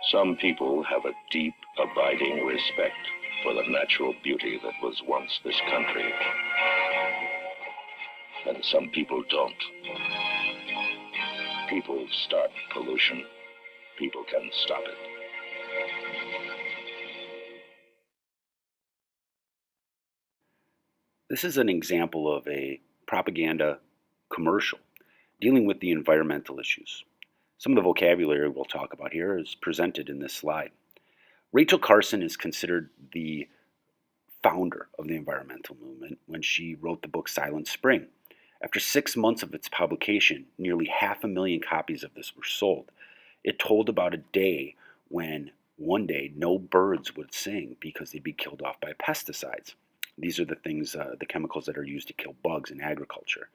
Some people have a deep, abiding respect for the natural beauty that was once this country. And some people don't. People start pollution. People can stop it. This is an example of a propaganda commercial dealing with the environmental issues. Some of the vocabulary we'll talk about here is presented in this slide. Rachel Carson is considered the founder of the environmental movement when she wrote the book Silent Spring. After 6 months of its publication, nearly 500,000 copies of this were sold. It told about a day when one day no birds would sing because they'd be killed off by pesticides. These are the things, the chemicals that are used to kill bugs in agriculture.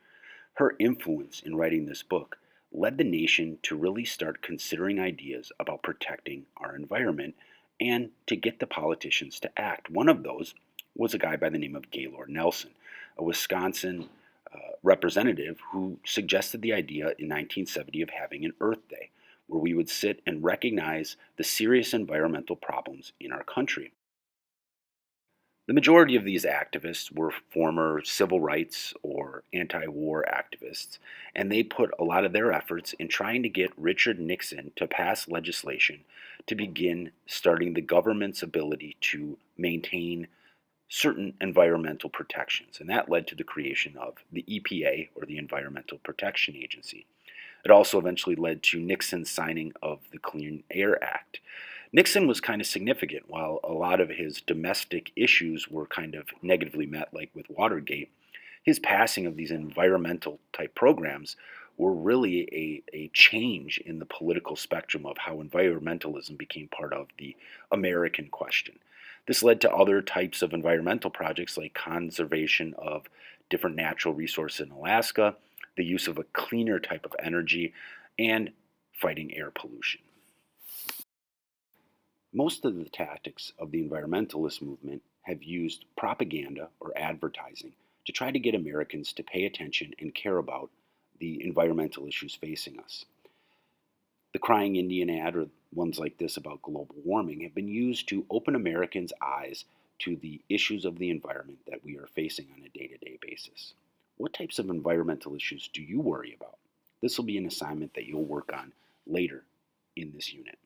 Her influence in writing this book led the nation to really start considering ideas about protecting our environment and to get the politicians to act. One of those was a guy by the name of Gaylord Nelson, a Wisconsin representative who suggested the idea in 1970 of having an Earth Day, where we would sit and recognize the serious environmental problems in our country. The majority of these activists were former civil rights or anti-war activists, and they put a lot of their efforts in trying to get Richard Nixon to pass legislation to begin starting the government's ability to maintain certain environmental protections, and that led to the creation of the EPA, or the Environmental Protection Agency. It also eventually led to Nixon's signing of the Clean Air Act. Nixon was kind of significant. While a lot of his domestic issues were kind of negatively met, like with Watergate, his passing of these environmental type programs were really a change in the political spectrum of how environmentalism became part of the American question. This led to other types of environmental projects like conservation of different natural resources in Alaska, the use of a cleaner type of energy, and fighting air pollution. Most of the tactics of the environmentalist movement have used propaganda or advertising to try to get Americans to pay attention and care about the environmental issues facing us. The Crying Indian ad, or ones like this about global warming, have been used to open Americans' eyes to the issues of the environment that we are facing on a day-to-day basis. What types of environmental issues do you worry about? This will be an assignment that you'll work on later in this unit.